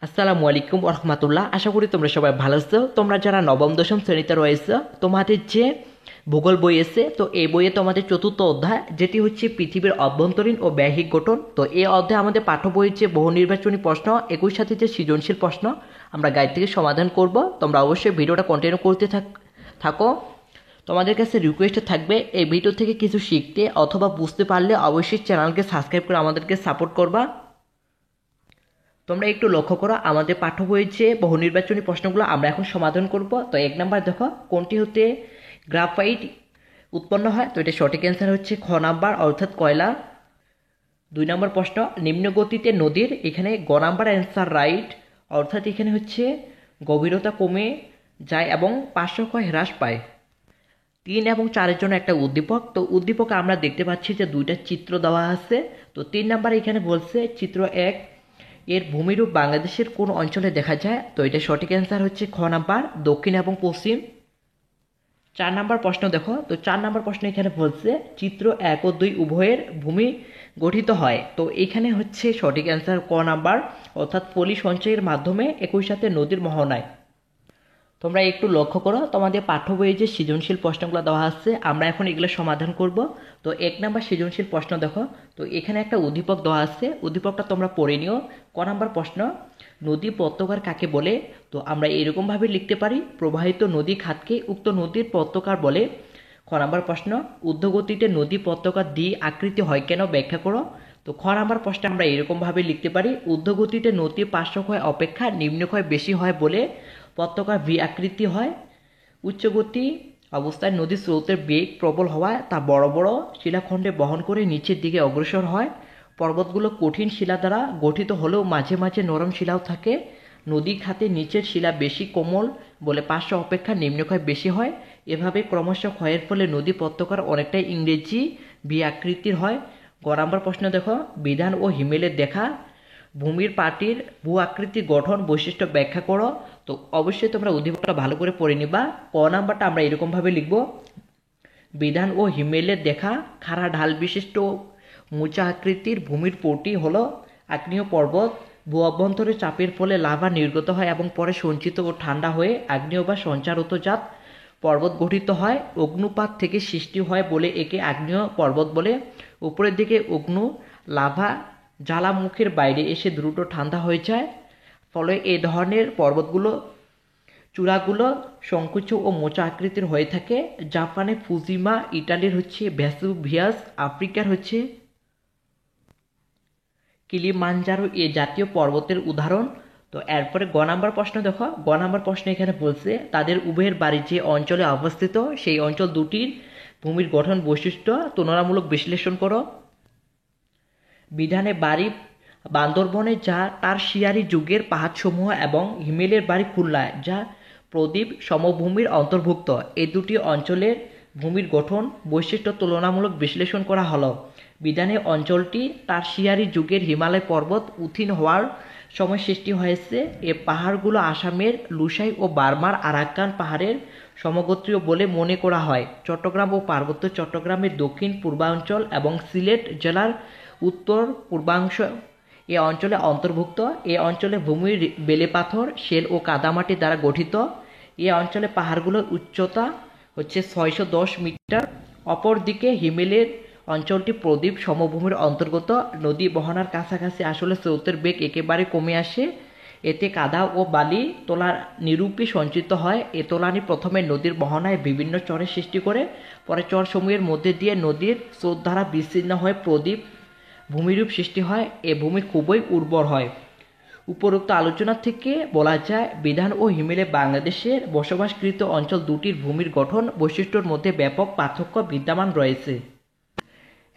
আসসালামু আলাইকুম রহমতুল্লাহ। আশা করি তোমরা সবাই ভালো আছো। তোমরা যারা নবম দশম শ্রেণীতে রয়েছে, তোমাদের যে ভূগোল বই আছে, তো এই বইয়ে তোমাদের চতুর্থ অধ্যায়, যেটি হচ্ছে পৃথিবীর অভ্যন্তরীণ ও ব্যহিক গঠন। তো এই অধ্যায়ে আমাদের পাঠ্য বইয়ের যে বহু নির্বাচনী প্রশ্ন, একই সাথে যে সৃজনশীল প্রশ্ন আমরা গাইড থেকে সমাধান করব। তোমরা অবশ্যই ভিডিওটা কন্টিনিউ করতে থাকো। তোমাদের কাছে রিকোয়েস্ট থাকবে এই ভিডিও থেকে কিছু শিখতে অথবা বুঝতে পারলে অবশ্যই চ্যানেলকে সাবস্ক্রাইব করে আমাদেরকে সাপোর্ট করবা। তোমরা একটু লক্ষ্য করো, আমাদের পাঠ্য বইয়ের যে বহু নির্বাচনী প্রশ্নগুলো আমরা এখন সমাধান করব। তো এক নাম্বার দেখো, কোনটি হতে গ্রাফাইট উৎপন্ন হয়? তো এটা সঠিক অ্যান্সার হচ্ছে খ নাম্বার, অর্থাৎ কয়লা। দুই নম্বর প্রশ্ন, নিম্ন গতিতে নদীর, এখানে গ নাম্বার অ্যান্সার রাইট, অর্থাৎ এখানে হচ্ছে গভীরতা কমে যায় এবং পার্শ্বক্ষয় হ্রাস পায়। 3 এবং 4-এর জন্য একটা উদ্দীপক। তো উদ্দীপকে আমরা দেখতে পাচ্ছি যে দুইটা চিত্র দেওয়া আছে। তো 3 নাম্বার এখানে বলছে চিত্র 1 এর ভূমিরূপ বাংলাদেশের কোন অঞ্চলে দেখা যায়? তো এটা সঠিক অ্যান্সার হচ্ছে খ নাম্বার, দক্ষিণ এবং পশ্চিম। 4 নাম্বার প্রশ্ন দেখো, তো 4 নাম্বার প্রশ্ন এখানে বলছে চিত্র 1 ও 2 উভয়ের ভূমি গঠিত হয়। তো এখানে হচ্ছে সঠিক অ্যান্সার ক নাম্বার, অর্থাৎ পলি সঞ্চয়ের মাধ্যমে একই সাথে নদীর মোহনায়। তোমরা একটু লক্ষ্য করো, তোমাদের পাঠ্য বইয়ে যে সৃজনশীল প্রশ্নগুলো দেওয়া আছে আমরা এখন এগুলো সমাধান করব। তো 1 নাম্বার সৃজনশীল প্রশ্ন দেখো, তো এখানে একটা উদ্দীপক দেওয়া আছে, উদ্দীপকটা তোমরা পড়ে নিও। ক নাম্বার প্রশ্ন, নদী পত্রকার কাকে বলে? তো আমরা এরকমভাবে লিখতে পারি, প্রবাহিত নদী খাতকে উক্ত নদীর পত্রকার বলে। খ নাম্বার প্রশ্ন, ঊর্ধ্বগতিতে নদী পত্রকার দ্বি আকৃতি হয় কেন? ব্যাখ্যা করো। তো খ নাম্বার প্রশ্নে আমরা এরকমভাবে লিখতে পারি, ঊর্ধ্বগতিতে নদীর পার্শ্বক্ষয় অপেক্ষা নিম্নক্ষয় বেশি হয় বলে পত্রকার ভি আকৃতি হয়। উচ্চগতি অবস্থায় নদীর স্রোতের বেগ প্রবল হওয়ায় তা বড় বড় শিলাখণ্ডে বহন করে নিচের দিকে অগ্রসর হয়। পর্বতগুলো কঠিন শিলা দ্বারা গঠিত হলেও মাঝে মাঝে নরম শিলাও থাকে। নদী খাতে নিচের শিলা বেশি কোমল বলে পার্শ্ব অপেক্ষা নিম্নক্ষয় বেশি হয়। এভাবে ক্রমশ ক্ষয়ের ফলে নদী পত্রকার অনেকটাই ইংরেজি ভি আকৃতির হয়। গ নাম্বার প্রশ্ন দেখো, বিধান ও হিমেলের দেখা ভূমির পাটির ভূ আকৃতির গঠন বৈশিষ্ট্য ব্যাখ্যা করো। তো অবশ্যই তোমরা উদ্দীপকটা ভালো করে পড়ে নিবা। ক নাম্বারটা আমরা এরকমভাবে লিখব, বিধান ও হিমেলের দেখা খাড়া ঢাল বিশিষ্ট মোচা আকৃতির ভূমির পটি হলো আগ্নেয় পর্বত। ভূ অভ্যন্তরে চাপের ফলে লাভা নির্গত হয় এবং পরে সঞ্চিত ও ঠান্ডা হয়ে আগ্নেয় বা সঞ্চারিতজাত পর্বত গঠিত হয়। অগ্নুপাত থেকে সৃষ্টি হয় বলে একে আগ্নেয় পর্বত বলে। উপরের দিকে অগ্নু লাভা জ্বালামুখের বাইরে এসে দ্রুত ঠান্ডা হয়ে যায়, ফলে এ ধরনের পর্বতগুলো চূড়াগুলো সংকুচ ও মোচা আকৃতির হয়ে থাকে। জাপানে ফুজিমা, ইটালির হচ্ছে ভেসুভিয়াস, আফ্রিকার হচ্ছে কিলিমাঞ্জারো এ জাতীয় পর্বতের উদাহরণ। তো এরপরে গ নাম্বার প্রশ্ন দেখো, গ নাম্বার প্রশ্ন এখানে বলছে তাদের উভয়ের বাড়ি যে অঞ্চলে অবস্থিত সেই অঞ্চল দুটির ভূমির গঠন বৈশিষ্ট্য তুলনামূলক বিশ্লেষণ করো। বিধানে বাড়ি বান্দরবনে যা টারশিয়ারি যুগের পাহাড়সমূহ এবং হিমেলের বাড়ি খুলনায় যা প্রদীপ সমভূমির অন্তর্ভুক্ত। এই দুটি অঞ্চলের ভূমির গঠন বৈশিষ্ট্য তুলনামূলক বিশ্লেষণ করা হলো। বিধানে অঞ্চলটি টারশিয়ারি যুগের হিমালয় পর্বত উত্থিন হওয়ার সময় সৃষ্টি হয়েছে। এ পাহাড়গুলো আসামের লুসাই ও বার্মার আরাকান পাহাড়ের সমগোত্রীয় বলে মনে করা হয়। চট্টগ্রাম ও পার্বত্য চট্টগ্রামের দক্ষিণ পূর্বাঞ্চল এবং সিলেট জেলার উত্তর পূর্বাংশ এ অঞ্চলে অন্তর্ভুক্ত। এ অঞ্চলে ভূমির বেলে পাথর, শেল ও কাদামাটি দ্বারা গঠিত। এ অঞ্চলে পাহাড়গুলোর উচ্চতা হচ্ছে 610 মিটার। অপরদিকে হিমেলের অঞ্চলটি প্রদীপ সমভূমির অন্তর্গত। নদী বহনার কাছাকাছি আসলে স্রোতের বেগ একেবারে কমে আসে, এতে কাদা ও বালি তোলার নিরূপে সঞ্চিত হয়। এ তোলানি প্রথমে নদীর বহনায় বিভিন্ন চরের সৃষ্টি করে, পরে চরসমূহের মধ্যে দিয়ে নদীর স্রোতধারা বিচ্ছিন্ন হয়ে প্রদীপ ভূমিরূপ সৃষ্টি হয়। এ ভূমি খুবই উর্বর হয়। উপরোক্ত আলোচনা থেকে বলা যায় বিধান ও হিমেলে বাংলাদেশের বসবাসকৃত অঞ্চল দুটির ভূমির গঠন বৈশিষ্ট্যর মধ্যে ব্যাপক পার্থক্য বিদ্যমান রয়েছে।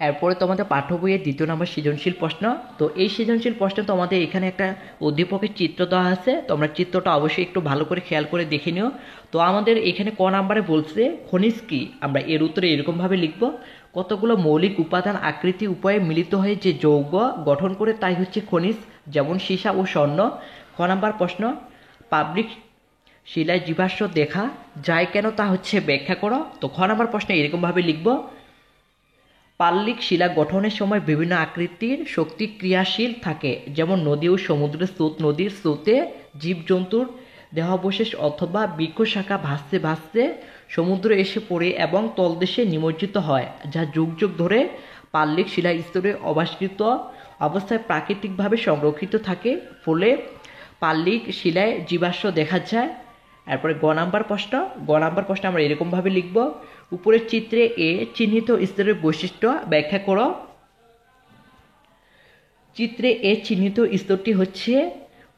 এরপরে তোমাদের পাঠ্য বইয়ের 2 নম্বর সৃজনশীল প্রশ্ন। তো এই সৃজনশীল প্রশ্নে তোমাদের এখানে একটা উদ্দীপকের চিত্র দেওয়া আছে, তোমরা চিত্রটা অবশ্যই একটু ভালো করে খেয়াল করে দেখে নিও। তো আমাদের এখানে ক নাম্বারে বলছে খনিজ কি? আমরা এর উত্তরে এরকমভাবে লিখব, কতগুলো মৌলিক উপাদান আকৃতি উপায়ে মিলিত হয়ে যে যৌগ গঠন করে তাই হচ্ছে খনিজ, যেমন সীসা ও স্বর্ণ। খ নাম্বার প্রশ্ন, পাবলিক শিলায় জীবাশ্ম দেখা যায় কেন তা হচ্ছে ব্যাখ্যা করো। তো খ নাম্বার প্রশ্নে এরকমভাবে লিখব, পাললিক শিলা গঠনের সময় বিভিন্ন আকৃতির শক্তি ক্রিয়াশীল থাকে, যেমন নদী ও সমুদ্রের স্রোত। নদীর স্রোতে জীবজন্তুর দেহাবশেষ অথবা বৃক্ষ শাখা ভাসতে ভাসতে সমুদ্রে এসে পড়ে এবং তলদেশে নিমজ্জিত হয়, যা যুগ যুগ ধরে পাললিক শিলা স্তরে অবস্কৃত অবস্থায় প্রাকৃতিকভাবে সংরক্ষিত থাকে, ফলে পাললিক শিলায় জীবাশ্ম দেখা যায়। এরপরে গ নাম্বার প্রশ্ন আমরা এরকমভাবে লিখব, উপরের চিত্রে এ চিহ্নিত স্তরের বৈশিষ্ট্য ব্যাখ্যা করো। চিত্রে এ চিহ্নিত স্তরটি হচ্ছে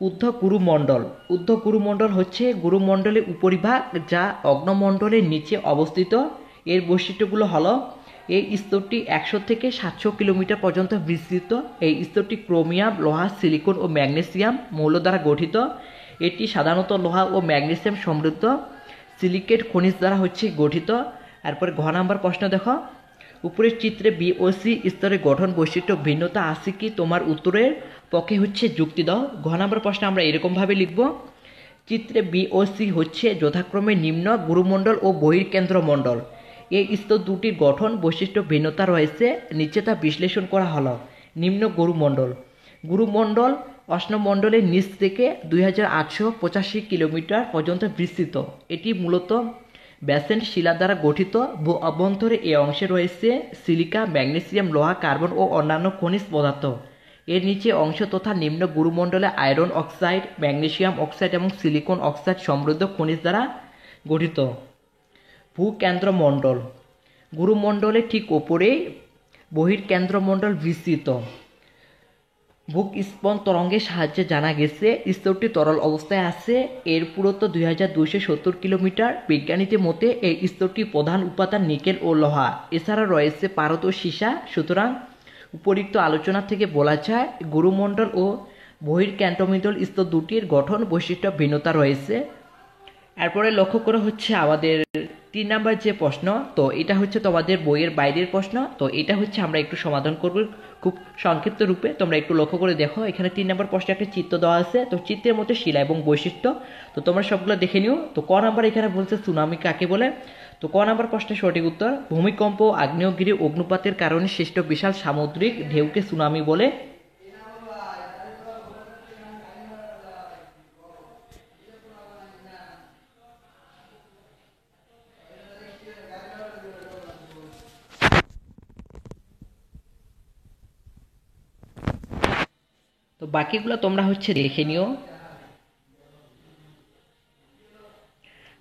ঊর্ধ্বগুরুমণ্ডল। ঊর্ধ্বগুরুমণ্ডল হচ্ছে গুরুমণ্ডলের উপরিভাগ, যা অগ্নমণ্ডলের নিচে অবস্থিত। এর বৈশিষ্ট্যগুলো হলো, এই স্তরটি 100 থেকে 700 কিলোমিটার পর্যন্ত বিস্তৃত। এই স্তরটি ক্রোমিয়াম, লোহা, সিলিকন ও ম্যাগনেসিয়াম মৌল দ্বারা গঠিত। এটি সাধারণত লোহা ও ম্যাগনেসিয়াম সমৃদ্ধ সিলিকেট খনিজ দ্বারা গঠিত। এরপরে ঘ নাম্বার প্রশ্ন দেখো, উপরের চিত্রে বি ও সি স্তরের গঠন বৈশিষ্ট্য ভিন্নতা আছে কি? তোমার উত্তরের পক্ষে যুক্তি দাও। ঘ নাম্বার প্রশ্ন আমরা এরকমভাবে লিখব, চিত্রে বি ও সি হচ্ছে যথাক্রমে নিম্ন গুরুমণ্ডল ও বহির্কেন্দ্রমণ্ডল। এই স্তর দুটির গঠন বৈশিষ্ট্য ভিন্নতা রয়েছে, নিচে তা বিশ্লেষণ করা হলো। নিম্ন গুরুমণ্ডল অশ্নমণ্ডলের নিচ থেকে 2885 কিলোমিটার পর্যন্ত বিস্তৃত। এটি মূলত ব্যাসেন্ট শিলা দ্বারা গঠিত। অভ্যন্তরে এই অংশে রয়েছে সিলিকা, ম্যাগনেসিয়াম, লোহা, কার্বন ও অন্যান্য খনিজ পদার্থ। এর নিচে অংশ তথা নিম্ন গুরুমণ্ডলে আয়রন অক্সাইড, ম্যাগনেসিয়াম অক্সাইড এবং সিলিকন অক্সাইড সমৃদ্ধ খনিজ দ্বারা গঠিত। ভূকেন্দ্রমণ্ডল, গুরুমণ্ডলের ঠিক ওপরেই বহির্কেন্দ্রমণ্ডল বিস্তৃত। ভূস্পন্দন তরঙ্গের সাহায্যে জানা গেছে স্তরটি তরল অবস্থায় আছে। এর পুরুত্ব 2270 কিলোমিটার। বিজ্ঞানীদের মতে এই স্তরটি প্রধান উপাদান নিকেল ও লোহা, এছাড়া রয়েছে পারদ ও সীসা। সুতরাং উপরিক্ত আলোচনা থেকে বলা যায় গুরুমণ্ডল ও বহির্কেন্দ্রমণ্ডল স্তর দুটির গঠন বৈশিষ্ট্য ভিন্নতা রয়েছে। এরপরে লক্ষ্য করা আমাদের 3 নাম্বার যে প্রশ্ন, তো এটা তোমাদের বইয়ের বাইরের প্রশ্ন। তো এটা আমরা একটু সমাধান করব খুব সংক্ষিপ্ত রূপে। তোমরা একটু লক্ষ্য করে দেখো, এখানে 3 নাম্বার প্রশ্নে একটা চিত্র দেওয়া আছে। তো চিত্রের মধ্যে শিলা এবং বৈশিষ্ট্য, তো তোমরা সবগুলো দেখে নিও। তো ক নাম্বার এখানে বলছে সুনামি কাকে বলে। তো ক নাম্বার প্রশ্নের সঠিক উত্তর, ভূমিকম্প, আগ্নেয়গিরি, অগ্নুপাতের কারণে সৃষ্ট বিশাল সামুদ্রিক ঢেউকে সুনামি বলে। তো বাকিগুলো তোমরা দেখে নিও।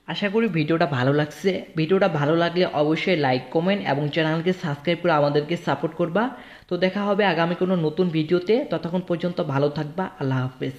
আশা করি ভিডিওটা ভালো লাগছে। ভিডিওটা ভালো লাগলে অবশ্যই লাইক, কমেন্ট এবং চ্যানেলকে সাবস্ক্রাইব করে আমাদেরকে সাপোর্ট করবা। তো দেখা হবে আগামী কোনো নতুন ভিডিওতে। ততক্ষণ পর্যন্ত ভালো থাকবা। আল্লাহ হাফেজ।